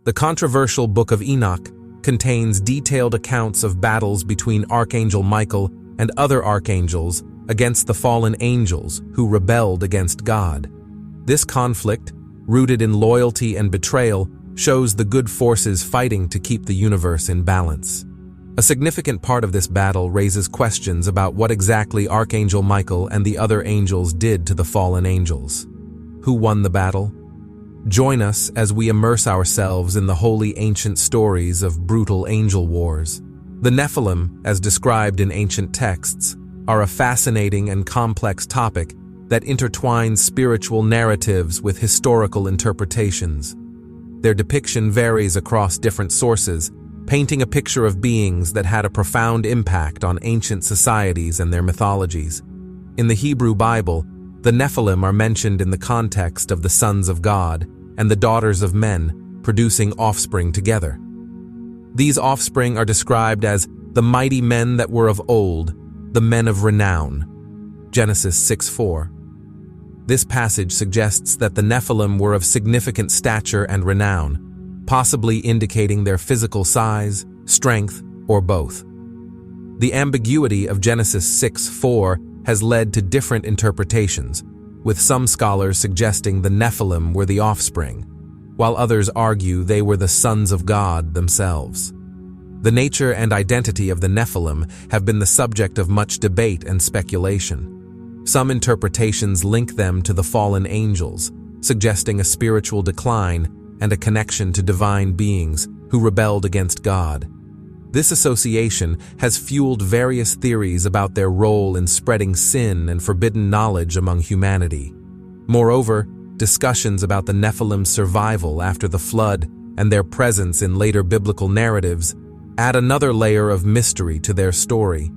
The controversial Book of Enoch contains detailed accounts of battles between Archangel Michael and other archangels against the fallen angels who rebelled against God. This conflict, rooted in loyalty and betrayal, shows the good forces fighting to keep the universe in balance. A significant part of this battle raises questions about what exactly Archangel Michael and the other angels did to the fallen angels. Who won the battle? Join us as we immerse ourselves in the holy ancient stories of brutal angel wars. The Nephilim, as described in ancient texts, are a fascinating and complex topic that intertwines spiritual narratives with historical interpretations. Their depiction varies across different sources, painting a picture of beings that had a profound impact on ancient societies and their mythologies. In the Hebrew Bible, the Nephilim are mentioned in the context of the sons of God and the daughters of men, producing offspring together. These offspring are described as the mighty men that were of old, the men of renown. Genesis 6:4. This passage suggests that the Nephilim were of significant stature and renown, possibly indicating their physical size, strength, or both. The ambiguity of Genesis 6:4 has led to different interpretations, with some scholars suggesting the Nephilim were the offspring, while others argue they were the sons of God themselves. The nature and identity of the Nephilim have been the subject of much debate and speculation. Some interpretations link them to the fallen angels, suggesting a spiritual decline and a connection to divine beings who rebelled against God. This association has fueled various theories about their role in spreading sin and forbidden knowledge among humanity. Moreover, discussions about the Nephilim's survival after the flood and their presence in later biblical narratives add another layer of mystery to their story.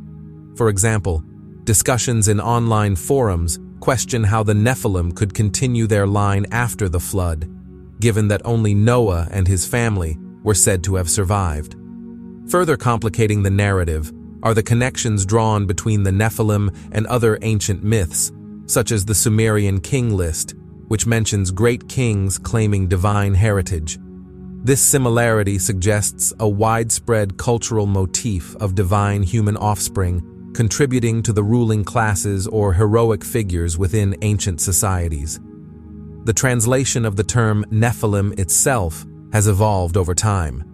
For example, discussions in online forums question how the Nephilim could continue their line after the flood, given that only Noah and his family were said to have survived. Further complicating the narrative are the connections drawn between the Nephilim and other ancient myths, such as the Sumerian king list, which mentions great kings claiming divine heritage. This similarity suggests a widespread cultural motif of divine human offspring contributing to the ruling classes or heroic figures within ancient societies. The translation of the term Nephilim itself has evolved over time.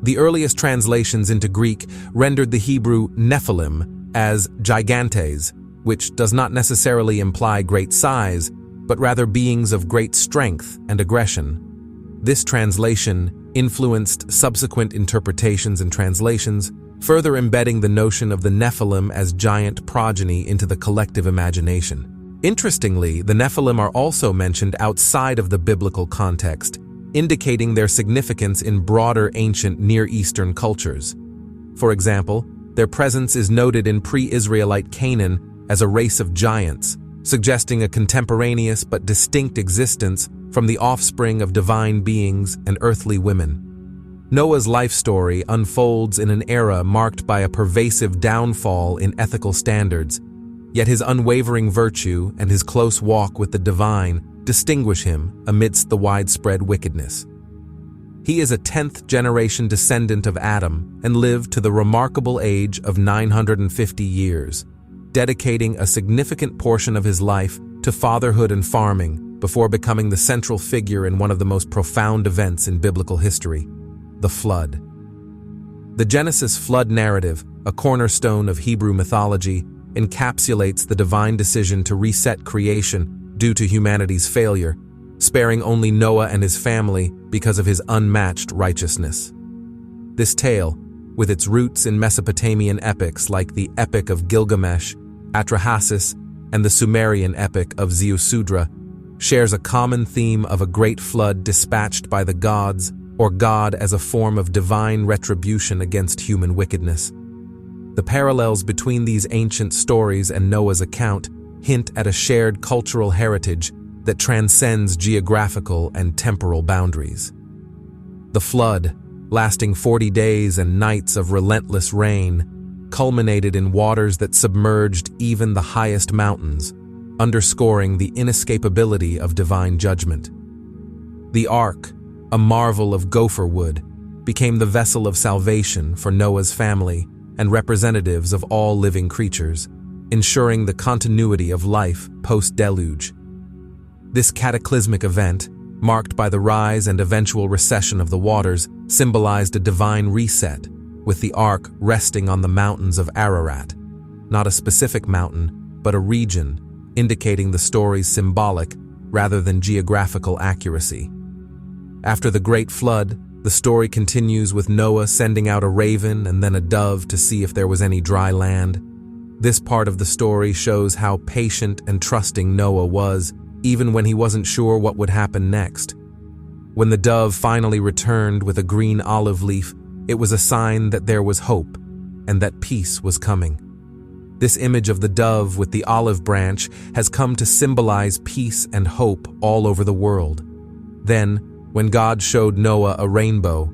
The earliest translations into Greek rendered the Hebrew Nephilim as gigantes, which does not necessarily imply great size, but rather beings of great strength and aggression. This translation influenced subsequent interpretations and translations, further embedding the notion of the Nephilim as giant progeny into the collective imagination. Interestingly, the Nephilim are also mentioned outside of the biblical context, indicating their significance in broader ancient Near Eastern cultures. For example, their presence is noted in pre-Israelite Canaan as a race of giants, suggesting a contemporaneous but distinct existence from the offspring of divine beings and earthly women. Noah's life story unfolds in an era marked by a pervasive downfall in ethical standards, yet his unwavering virtue and his close walk with the divine distinguish him amidst the widespread wickedness. He is a 10th-generation descendant of Adam and lived to the remarkable age of 950 years, dedicating a significant portion of his life to fatherhood and farming before becoming the central figure in one of the most profound events in biblical history, the flood. The Genesis flood narrative, a cornerstone of Hebrew mythology, encapsulates the divine decision to reset creation due to humanity's failure, sparing only Noah and his family because of his unmatched righteousness. This tale, with its roots in Mesopotamian epics like the Epic of Gilgamesh, Atrahasis, and the Sumerian epic of Ziusudra, shares a common theme of a great flood dispatched by the gods, or God as a form of divine retribution against human wickedness. The parallels between these ancient stories and Noah's account hint at a shared cultural heritage that transcends geographical and temporal boundaries. The flood, lasting 40 days and nights of relentless rain, culminated in waters that submerged even the highest mountains, underscoring the inescapability of divine judgment. The ark, a marvel of gopher wood, became the vessel of salvation for Noah's family and representatives of all living creatures, ensuring the continuity of life post-deluge. This cataclysmic event, marked by the rise and eventual recession of the waters, symbolized a divine reset, with the ark resting on the mountains of Ararat, not a specific mountain, but a region, indicating the story's symbolic rather than geographical accuracy. After the Great Flood, the story continues with Noah sending out a raven and then a dove to see if there was any dry land. This part of the story shows how patient and trusting Noah was, even when he wasn't sure what would happen next. When the dove finally returned with a green olive leaf, it was a sign that there was hope and that peace was coming. This image of the dove with the olive branch has come to symbolize peace and hope all over the world. Then, when God showed Noah a rainbow,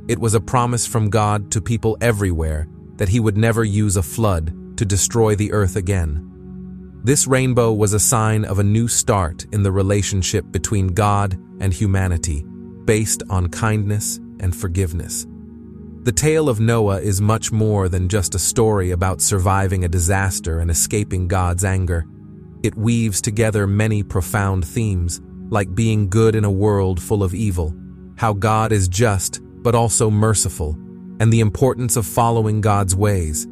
it was a promise from God to people everywhere that he would never use a flood to destroy the earth again. This rainbow was a sign of a new start in the relationship between God and humanity, based on kindness and forgiveness. The tale of Noah is much more than just a story about surviving a disaster and escaping God's anger. It weaves together many profound themes, like being good in a world full of evil, how God is just but also merciful, and the importance of following God's ways.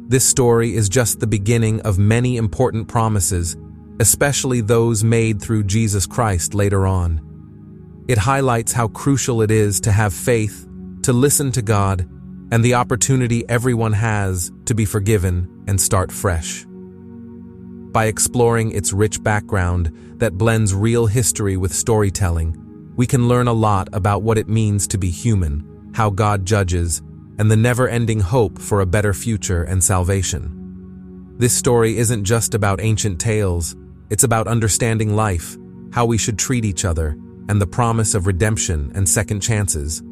This story is just the beginning of many important promises, especially those made through Jesus Christ later on. It highlights how crucial it is to have faith, to listen to God, and the opportunity everyone has to be forgiven and start fresh. By exploring its rich background that blends real history with storytelling, we can learn a lot about what it means to be human, how God judges, and the never-ending hope for a better future and salvation. This story isn't just about ancient tales, it's about understanding life, how we should treat each other, and the promise of redemption and second chances.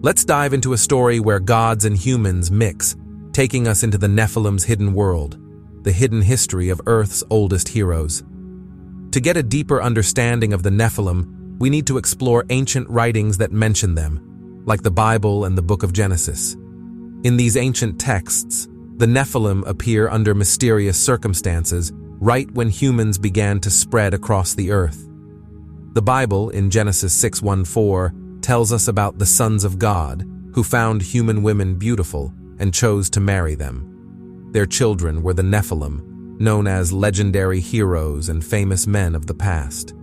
Let's dive into a story where gods and humans mix, taking us into the Nephilim's hidden world, the hidden history of Earth's oldest heroes. To get a deeper understanding of the Nephilim, we need to explore ancient writings that mention them, like the Bible and the Book of Genesis. In these ancient texts, the Nephilim appear under mysterious circumstances right when humans began to spread across the earth. The Bible, in Genesis 6:1-4, tells us about the sons of God, who found human women beautiful and chose to marry them. Their children were the Nephilim, known as legendary heroes and famous men of the past.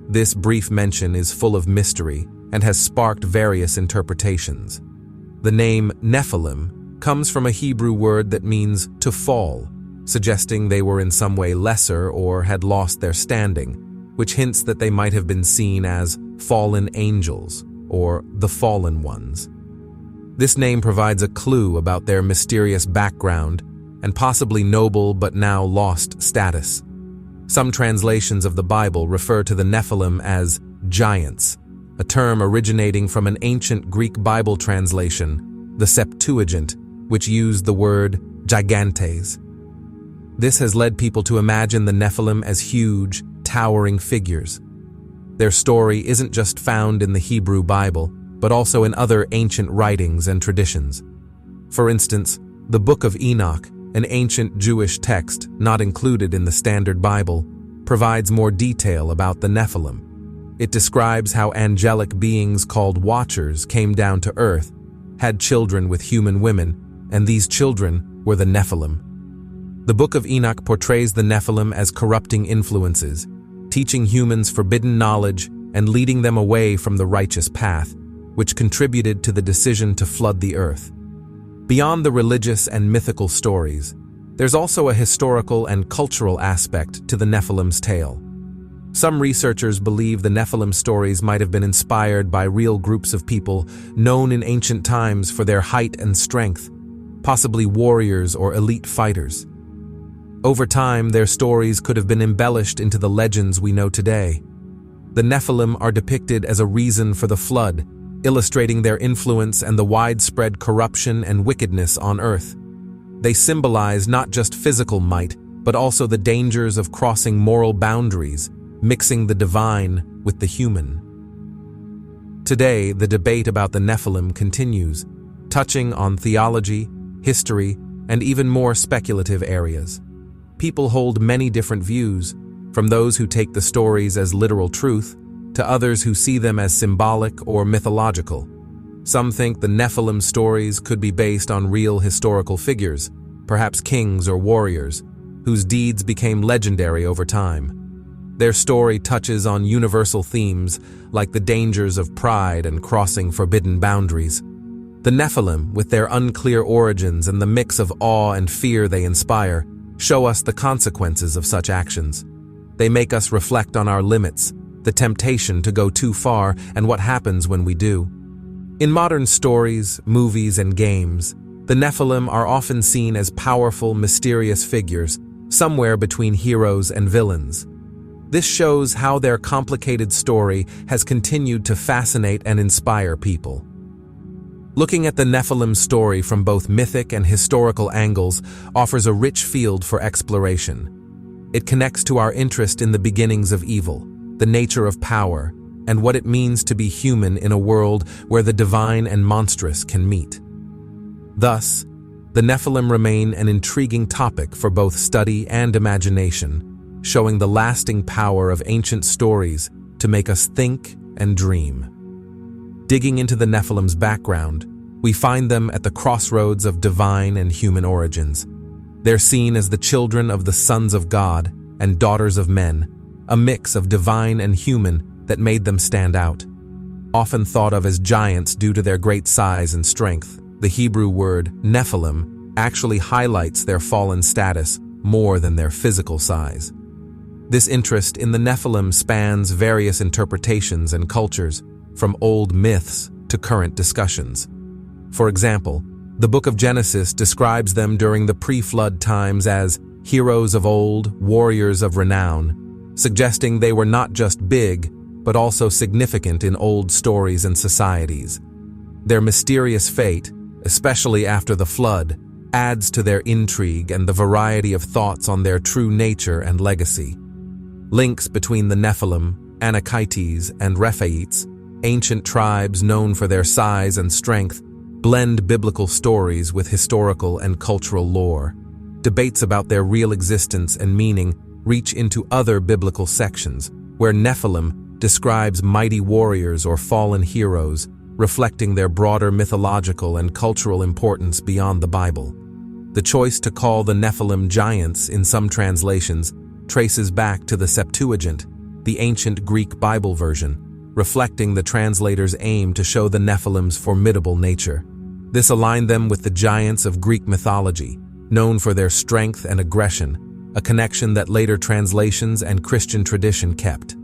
This brief mention is full of mystery and has sparked various interpretations. The name Nephilim comes from a Hebrew word that means to fall, suggesting they were in some way lesser or had lost their standing, which hints that they might have been seen as fallen angels or the fallen ones. This name provides a clue about their mysterious background and possibly noble but now lost status. Some translations of the Bible refer to the Nephilim as giants, a term originating from an ancient Greek Bible translation, the Septuagint, which used the word gigantes. This has led people to imagine the Nephilim as huge, towering figures. Their story isn't just found in the Hebrew Bible, but also in other ancient writings and traditions. For instance, the Book of Enoch, an ancient Jewish text not included in the Standard Bible, provides more detail about the Nephilim. It describes how angelic beings called Watchers came down to earth, had children with human women, and these children were the Nephilim. The Book of Enoch portrays the Nephilim as corrupting influences, teaching humans forbidden knowledge and leading them away from the righteous path, which contributed to the decision to flood the earth. Beyond the religious and mythical stories, there's also a historical and cultural aspect to the Nephilim's tale. Some researchers believe the Nephilim stories might have been inspired by real groups of people known in ancient times for their height and strength, possibly warriors or elite fighters. Over time, their stories could have been embellished into the legends we know today. The Nephilim are depicted as a reason for the flood, illustrating their influence and the widespread corruption and wickedness on earth. They symbolize not just physical might, but also the dangers of crossing moral boundaries, mixing the divine with the human. Today, the debate about the Nephilim continues, touching on theology, history, and even more speculative areas. People hold many different views, from those who take the stories as literal truth to others who see them as symbolic or mythological. Some think the Nephilim stories could be based on real historical figures, perhaps kings or warriors, whose deeds became legendary over time. Their story touches on universal themes like the dangers of pride and crossing forbidden boundaries. The Nephilim, with their unclear origins and the mix of awe and fear they inspire, show us the consequences of such actions. They make us reflect on our limits, the temptation to go too far, and what happens when we do. In modern stories, movies, and games, the Nephilim are often seen as powerful, mysterious figures, somewhere between heroes and villains. This shows how their complicated story has continued to fascinate and inspire people. Looking at the Nephilim story from both mythic and historical angles offers a rich field for exploration. It connects to our interest in the beginnings of evil, the nature of power, and what it means to be human in a world where the divine and monstrous can meet. Thus, the Nephilim remain an intriguing topic for both study and imagination, showing the lasting power of ancient stories to make us think and dream. Digging into the Nephilim's background, we find them at the crossroads of divine and human origins. They're seen as the children of the sons of God and daughters of men, a mix of divine and human that made them stand out. Often thought of as giants due to their great size and strength, the Hebrew word Nephilim actually highlights their fallen status more than their physical size. This interest in the Nephilim spans various interpretations and cultures, from old myths to current discussions. For example, the book of Genesis describes them during the pre-flood times as heroes of old, warriors of renown, suggesting they were not just big, but also significant in old stories and societies. Their mysterious fate, especially after the flood, adds to their intrigue and the variety of thoughts on their true nature and legacy. Links between the Nephilim, Anakites, and Rephaites, ancient tribes known for their size and strength, blend biblical stories with historical and cultural lore. Debates about their real existence and meaning reach into other biblical sections, where Nephilim describes mighty warriors or fallen heroes, reflecting their broader mythological and cultural importance beyond the Bible. The choice to call the Nephilim giants in some translations traces back to the Septuagint, the ancient Greek Bible version, reflecting the translator's aim to show the Nephilim's formidable nature. This aligned them with the giants of Greek mythology, known for their strength and aggression, a connection that later translations and Christian tradition kept.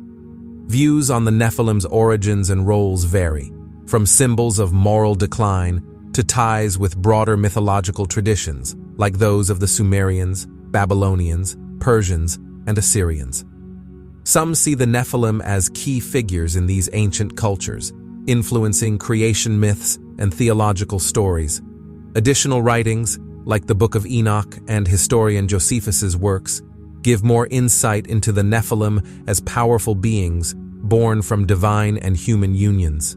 Views on the Nephilim's origins and roles vary, from symbols of moral decline to ties with broader mythological traditions, like those of the Sumerians, Babylonians, Persians, and Assyrians. Some see the Nephilim as key figures in these ancient cultures, influencing creation myths and theological stories. Additional writings, like the Book of Enoch and historian Josephus's works, give more insight into the Nephilim as powerful beings born from divine and human unions.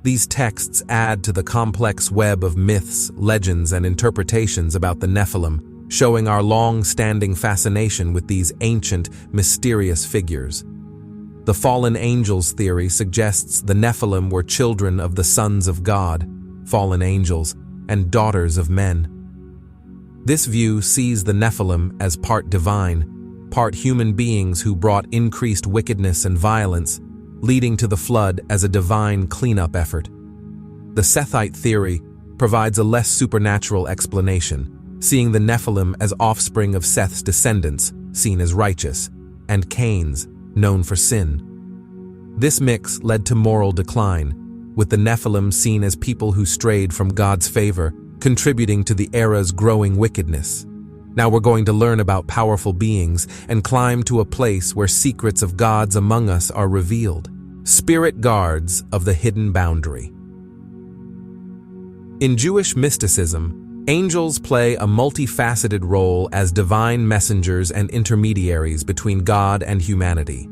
These texts add to the complex web of myths, legends, and interpretations about the Nephilim, showing our long-standing fascination with these ancient, mysterious figures. The fallen angels theory suggests the Nephilim were children of the sons of God, fallen angels, and daughters of men. This view sees the Nephilim as part divine, part human beings who brought increased wickedness and violence, leading to the flood as a divine cleanup effort. The Sethite theory provides a less supernatural explanation, seeing the Nephilim as offspring of Seth's descendants, seen as righteous, and Cain's, known for sin. This mix led to moral decline, with the Nephilim seen as people who strayed from God's favor, contributing to the era's growing wickedness. Now we're going to learn about powerful beings and climb to a place where secrets of gods among us are revealed. Spirit guards of the hidden boundary. In Jewish mysticism, angels play a multifaceted role as divine messengers and intermediaries between God and humanity.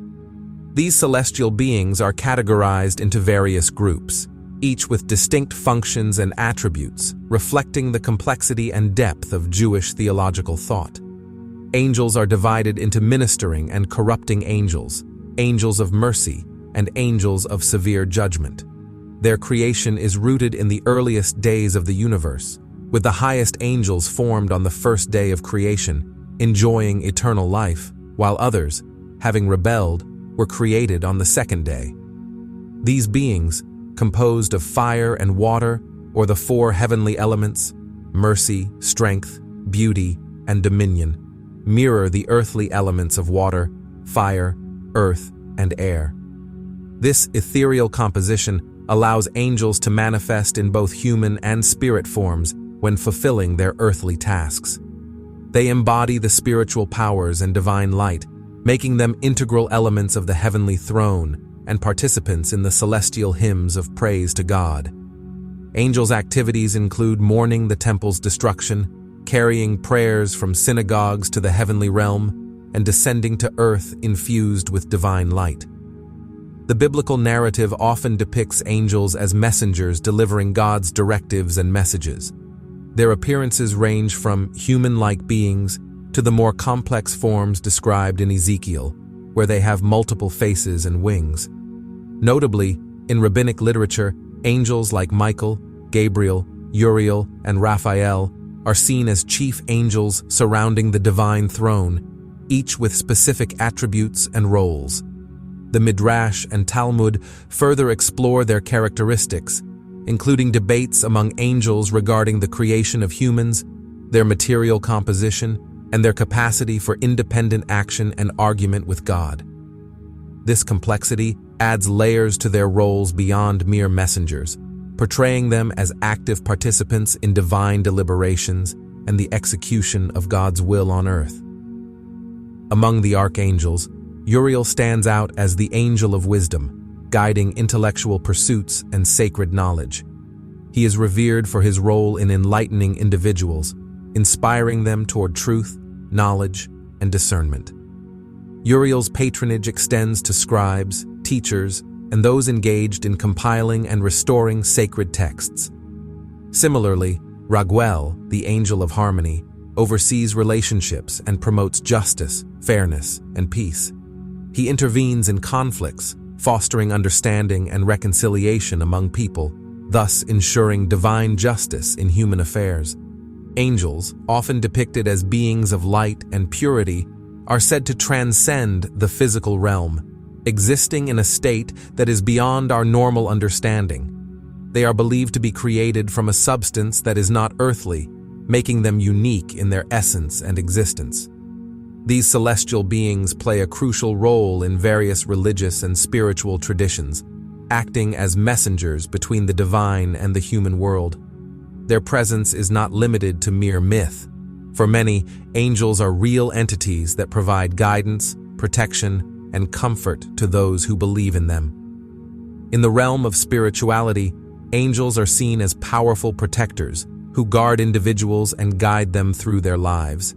These celestial beings are categorized into various groups, each with distinct functions and attributes, reflecting the complexity and depth of Jewish theological thought. Angels are divided into ministering and corrupting angels, angels of mercy, and angels of severe judgment. Their creation is rooted in the earliest days of the universe, with the highest angels formed on the first day of creation, enjoying eternal life, while others, having rebelled, were created on the second day. These beings, composed of fire and water, or the four heavenly elements, mercy, strength, beauty, and dominion, mirror the earthly elements of water, fire, earth, and air. This ethereal composition allows angels to manifest in both human and spirit forms when fulfilling their earthly tasks. They embody the spiritual powers and divine light, making them integral elements of the heavenly throne and participants in the celestial hymns of praise to God. Angels' activities include mourning the temple's destruction, carrying prayers from synagogues to the heavenly realm, and descending to earth infused with divine light. The biblical narrative often depicts angels as messengers delivering God's directives and messages. Their appearances range from human-like beings to the more complex forms described in Ezekiel, where they have multiple faces and wings. Notably, in rabbinic literature, angels like Michael, Gabriel, Uriel, and Raphael are seen as chief angels surrounding the divine throne, each with specific attributes and roles. The Midrash and Talmud further explore their characteristics, including debates among angels regarding the creation of humans, their material composition, and their capacity for independent action and argument with God. This complexity adds layers to their roles beyond mere messengers, portraying them as active participants in divine deliberations and the execution of God's will on earth. Among the archangels, Uriel stands out as the angel of wisdom, guiding intellectual pursuits and sacred knowledge. He is revered for his role in enlightening individuals, inspiring them toward truth, knowledge, and discernment. Uriel's patronage extends to scribes, teachers, and those engaged in compiling and restoring sacred texts. Similarly, Raguel, the angel of harmony, oversees relationships and promotes justice, fairness, and peace. He intervenes in conflicts, fostering understanding and reconciliation among people, thus ensuring divine justice in human affairs. Angels, often depicted as beings of light and purity, are said to transcend the physical realm, existing in a state that is beyond our normal understanding. They are believed to be created from a substance that is not earthly, making them unique in their essence and existence. These celestial beings play a crucial role in various religious and spiritual traditions, acting as messengers between the divine and the human world. Their presence is not limited to mere myth. For many, angels are real entities that provide guidance, protection, and comfort to those who believe in them. In the realm of spirituality, angels are seen as powerful protectors who guard individuals and guide them through their lives.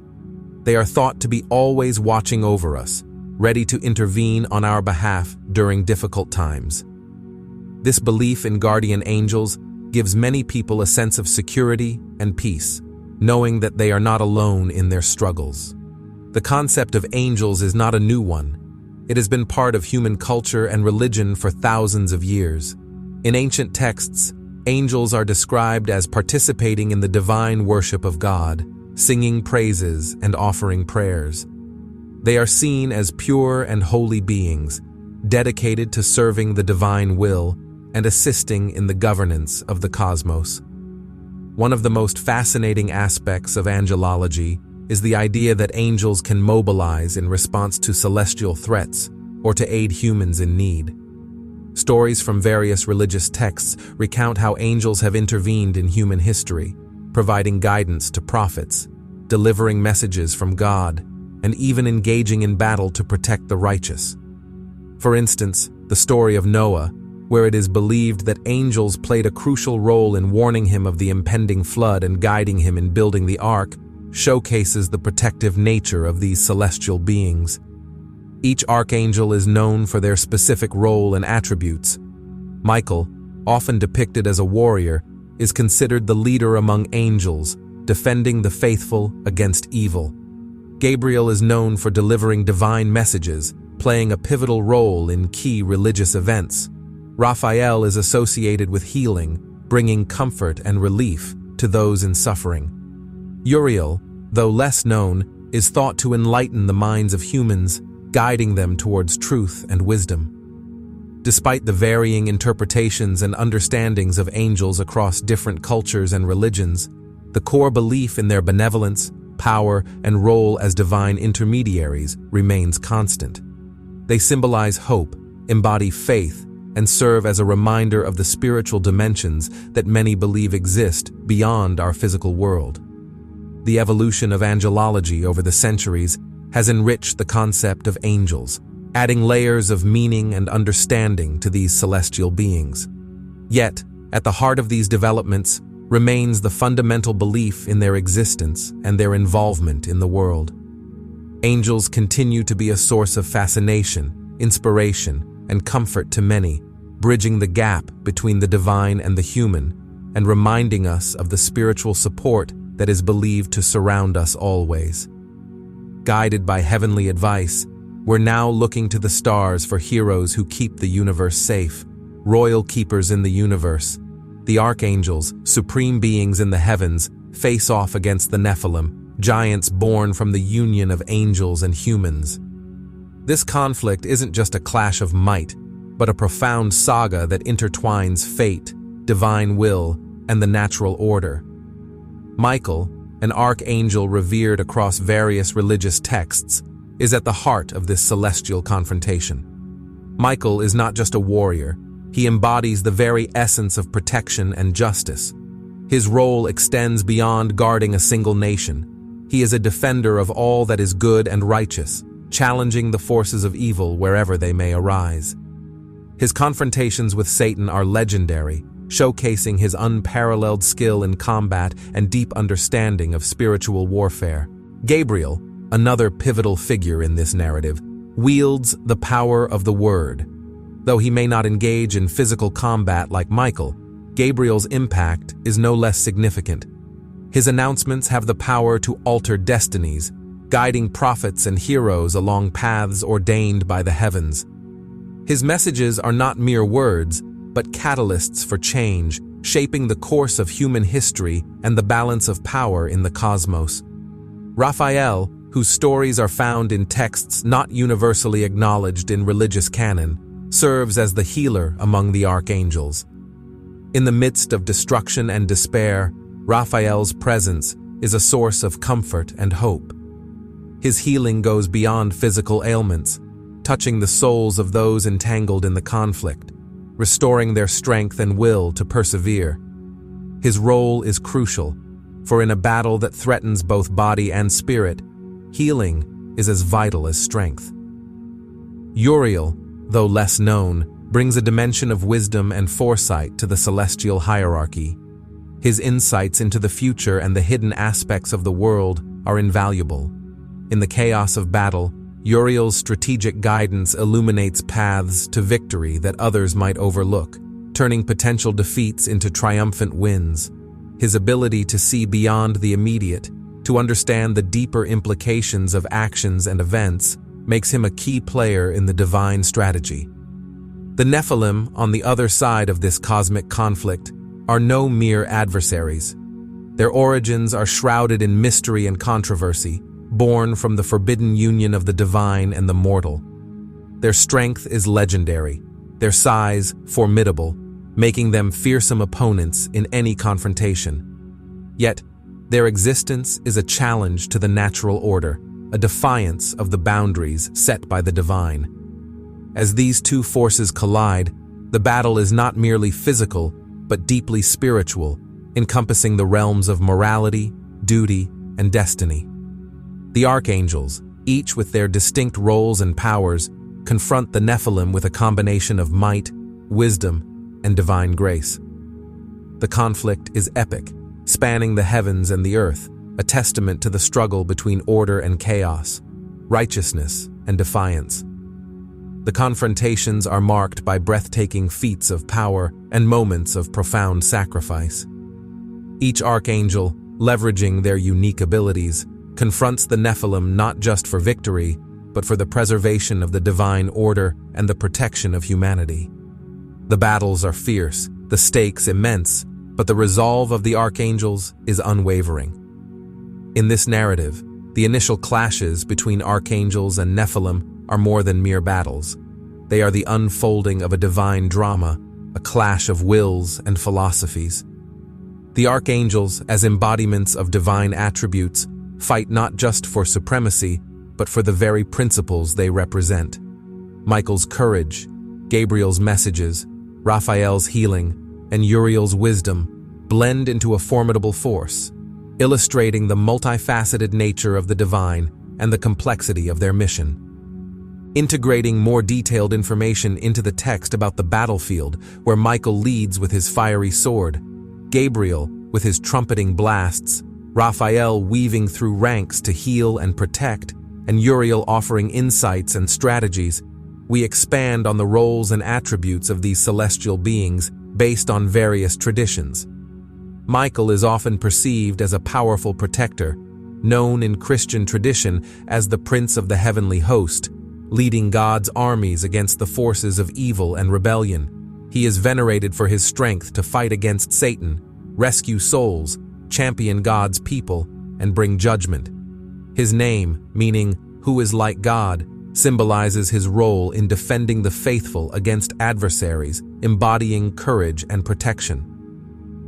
They are thought to be always watching over us, ready to intervene on our behalf during difficult times. This belief in guardian angels gives many people a sense of security and peace, knowing that they are not alone in their struggles. The concept of angels is not a new one. It has been part of human culture and religion for thousands of years. In ancient texts, angels are described as participating in the divine worship of God, singing praises and offering prayers. They are seen as pure and holy beings, dedicated to serving the divine will and assisting in the governance of the cosmos. One of the most fascinating aspects of angelology is the idea that angels can mobilize in response to celestial threats or to aid humans in need. Stories from various religious texts recount how angels have intervened in human history, providing guidance to prophets, delivering messages from God, and even engaging in battle to protect the righteous. For instance, the story of Noah, where it is believed that angels played a crucial role in warning him of the impending flood and guiding him in building the ark, showcases the protective nature of these celestial beings. Each archangel is known for their specific role and attributes. Michael, often depicted as a warrior, is considered the leader among angels, defending the faithful against evil. Gabriel is known for delivering divine messages, playing a pivotal role in key religious events. Raphael is associated with healing, bringing comfort and relief to those in suffering. Uriel, though less known, is thought to enlighten the minds of humans, guiding them towards truth and wisdom. Despite the varying interpretations and understandings of angels across different cultures and religions, the core belief in their benevolence, power, and role as divine intermediaries remains constant. They symbolize hope, embody faith, and serve as a reminder of the spiritual dimensions that many believe exist beyond our physical world. The evolution of angelology over the centuries has enriched the concept of angels, adding layers of meaning and understanding to these celestial beings. Yet, at the heart of these developments remains the fundamental belief in their existence and their involvement in the world. Angels continue to be a source of fascination, inspiration, and comfort to many, bridging the gap between the divine and the human, and reminding us of the spiritual support that is believed to surround us always. Guided by heavenly advice, we're now looking to the stars for heroes who keep the universe safe, royal keepers in the universe. The archangels, supreme beings in the heavens, face off against the Nephilim, giants born from the union of angels and humans. This conflict isn't just a clash of might, but a profound saga that intertwines fate, divine will, and the natural order. Michael, an archangel revered across various religious texts, is at the heart of this celestial confrontation. Michael is not just a warrior, he embodies the very essence of protection and justice. His role extends beyond guarding a single nation. He is a defender of all that is good and righteous, challenging the forces of evil wherever they may arise. His confrontations with Satan are legendary, showcasing his unparalleled skill in combat and deep understanding of spiritual warfare. Gabriel, another pivotal figure in this narrative, wields the power of the word. Though he may not engage in physical combat like Michael, Gabriel's impact is no less significant. His announcements have the power to alter destinies, guiding prophets and heroes along paths ordained by the heavens. His messages are not mere words, but catalysts for change, shaping the course of human history and the balance of power in the cosmos. Raphael, whose stories are found in texts not universally acknowledged in religious canon, serves as the healer among the archangels. In the midst of destruction and despair, Raphael's presence is a source of comfort and hope. His healing goes beyond physical ailments, touching the souls of those entangled in the conflict, restoring their strength and will to persevere. His role is crucial, for in a battle that threatens both body and spirit, healing is as vital as strength. Uriel, though less known, brings a dimension of wisdom and foresight to the celestial hierarchy. His insights into the future and the hidden aspects of the world are invaluable. In the chaos of battle, Uriel's strategic guidance illuminates paths to victory that others might overlook, turning potential defeats into triumphant wins. His ability to see beyond the immediate, to understand the deeper implications of actions and events, makes him a key player in the divine strategy. The Nephilim, on the other side of this cosmic conflict, are no mere adversaries. Their origins are shrouded in mystery and controversy, born from the forbidden union of the divine and the mortal. Their strength is legendary, their size formidable, making them fearsome opponents in any confrontation. Yet, their existence is a challenge to the natural order, a defiance of the boundaries set by the divine. As these two forces collide, the battle is not merely physical, but deeply spiritual, encompassing the realms of morality, duty, and destiny. The archangels, each with their distinct roles and powers, confront the Nephilim with a combination of might, wisdom, and divine grace. The conflict is epic, spanning the heavens and the earth, a testament to the struggle between order and chaos, righteousness and defiance. The confrontations are marked by breathtaking feats of power and moments of profound sacrifice. Each archangel, leveraging their unique abilities, confronts the Nephilim not just for victory, but for the preservation of the divine order and the protection of humanity. The battles are fierce, the stakes immense, but the resolve of the archangels is unwavering. In this narrative, the initial clashes between archangels and Nephilim are more than mere battles. They are the unfolding of a divine drama, a clash of wills and philosophies. The archangels, as embodiments of divine attributes, fight not just for supremacy, but for the very principles they represent. Michael's courage, Gabriel's messages, Raphael's healing, and Uriel's wisdom blend into a formidable force, illustrating the multifaceted nature of the divine and the complexity of their mission. Integrating more detailed information into the text about the battlefield, where Michael leads with his fiery sword, Gabriel with his trumpeting blasts, Raphael weaving through ranks to heal and protect, and Uriel offering insights and strategies, we expand on the roles and attributes of these celestial beings based on various traditions. Michael is often perceived as a powerful protector, known in Christian tradition as the Prince of the Heavenly Host, leading God's armies against the forces of evil and rebellion. He is venerated for his strength to fight against Satan, rescue souls, champion God's people, and bring judgment. His name, meaning "who is like God," symbolizes his role in defending the faithful against adversaries, embodying courage and protection.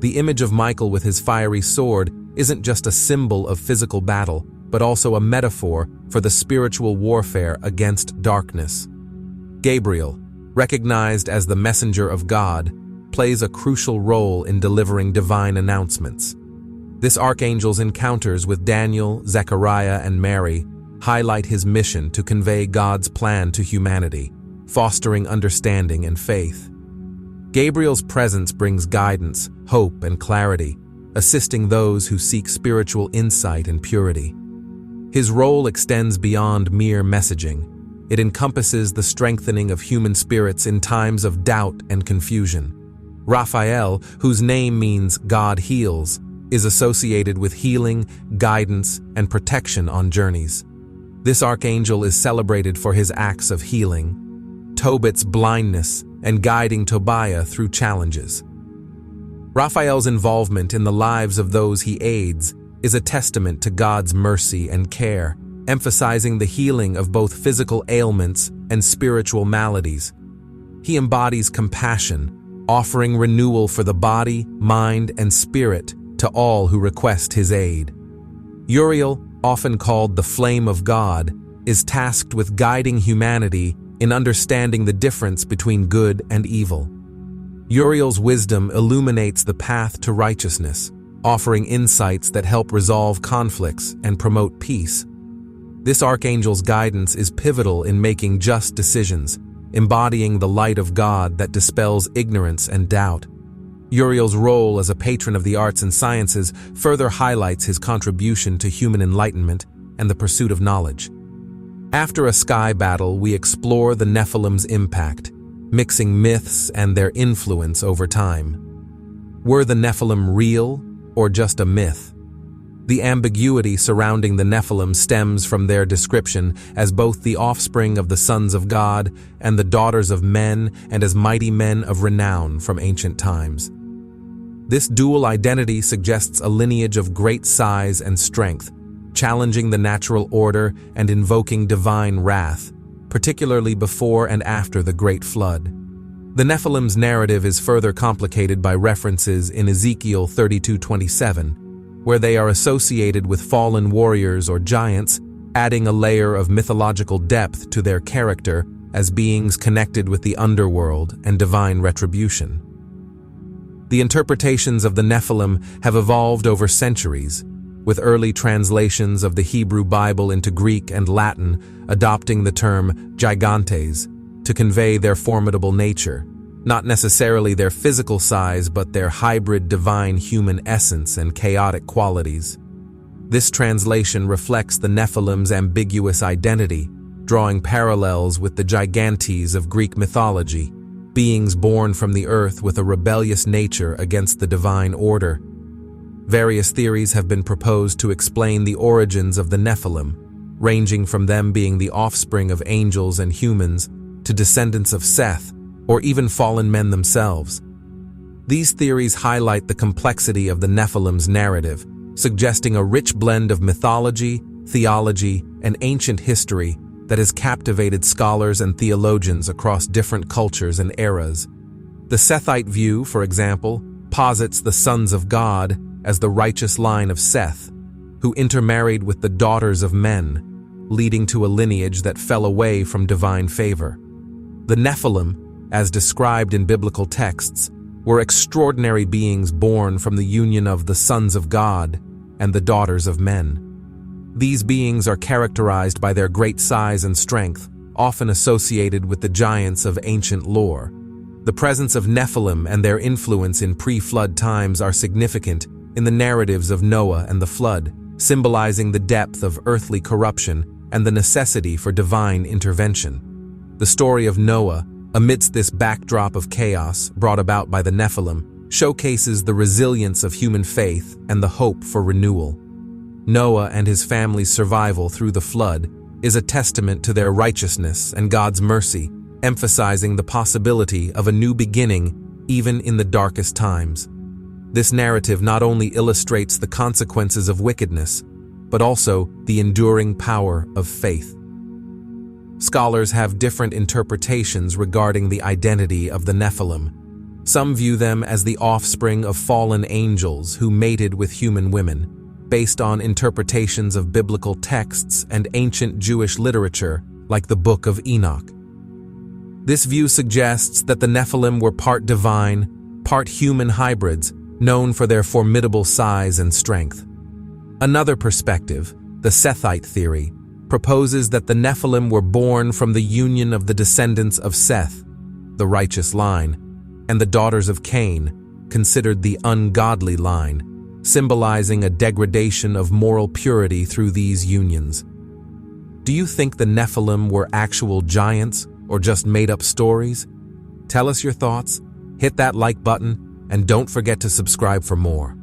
The image of Michael with his fiery sword isn't just a symbol of physical battle, but also a metaphor for the spiritual warfare against darkness. Gabriel, recognized as the messenger of God, plays a crucial role in delivering divine announcements. This archangel's encounters with Daniel, Zechariah, and Mary highlight his mission to convey God's plan to humanity, fostering understanding and faith. Gabriel's presence brings guidance, hope, and clarity, assisting those who seek spiritual insight and purity. His role extends beyond mere messaging. It encompasses the strengthening of human spirits in times of doubt and confusion. Raphael, whose name means God heals, is associated with healing, guidance, and protection on journeys. This archangel is celebrated for his acts of healing, Tobit's blindness, and guiding Tobiah through challenges. Raphael's involvement in the lives of those he aids is a testament to God's mercy and care, emphasizing the healing of both physical ailments and spiritual maladies. He embodies compassion, offering renewal for the body, mind, and spirit to all who request his aid. Uriel, often called the Flame of God, is tasked with guiding humanity in understanding the difference between good and evil. Uriel's wisdom illuminates the path to righteousness, offering insights that help resolve conflicts and promote peace. This archangel's guidance is pivotal in making just decisions, embodying the light of God that dispels ignorance and doubt. Uriel's role as a patron of the arts and sciences further highlights his contribution to human enlightenment and the pursuit of knowledge. After a sky battle, we explore the Nephilim's impact, mixing myths and their influence over time. Were the Nephilim real or just a myth? The ambiguity surrounding the Nephilim stems from their description as both the offspring of the sons of God and the daughters of men, and as mighty men of renown from ancient times. This dual identity suggests a lineage of great size and strength, challenging the natural order and invoking divine wrath, particularly before and after the Great Flood. The Nephilim's narrative is further complicated by references in Ezekiel 32:27, where they are associated with fallen warriors or giants, adding a layer of mythological depth to their character as beings connected with the underworld and divine retribution. The interpretations of the Nephilim have evolved over centuries, with early translations of the Hebrew Bible into Greek and Latin adopting the term gigantes to convey their formidable nature, not necessarily their physical size but their hybrid divine human essence and chaotic qualities. This translation reflects the Nephilim's ambiguous identity, drawing parallels with the gigantes of Greek mythology, beings born from the earth with a rebellious nature against the divine order. Various theories have been proposed to explain the origins of the Nephilim, ranging from them being the offspring of angels and humans to descendants of Seth, or even fallen men themselves. These theories highlight the complexity of the Nephilim's narrative, suggesting a rich blend of mythology, theology, and ancient history that has captivated scholars and theologians across different cultures and eras. The Sethite view, for example, posits the sons of God as the righteous line of Seth, who intermarried with the daughters of men, leading to a lineage that fell away from divine favor. The Nephilim, as described in biblical texts, were extraordinary beings born from the union of the sons of God and the daughters of men. These beings are characterized by their great size and strength, often associated with the giants of ancient lore. The presence of Nephilim and their influence in pre-flood times are significant in the narratives of Noah and the flood, symbolizing the depth of earthly corruption and the necessity for divine intervention. The story of Noah, amidst this backdrop of chaos brought about by the Nephilim, showcases the resilience of human faith and the hope for renewal. Noah and his family's survival through the flood is a testament to their righteousness and God's mercy, emphasizing the possibility of a new beginning even in the darkest times. This narrative not only illustrates the consequences of wickedness, but also the enduring power of faith. Scholars have different interpretations regarding the identity of the Nephilim. Some view them as the offspring of fallen angels who mated with human women, based on interpretations of biblical texts and ancient Jewish literature like the Book of Enoch. This view suggests that the Nephilim were part divine, part human hybrids, known for their formidable size and strength. Another perspective, the Sethite theory, proposes that the Nephilim were born from the union of the descendants of Seth, the righteous line, and the daughters of Cain, considered the ungodly line, symbolizing a degradation of moral purity through these unions. Do you think the Nephilim were actual giants or just made-up stories? Tell us your thoughts, hit that like button, and don't forget to subscribe for more.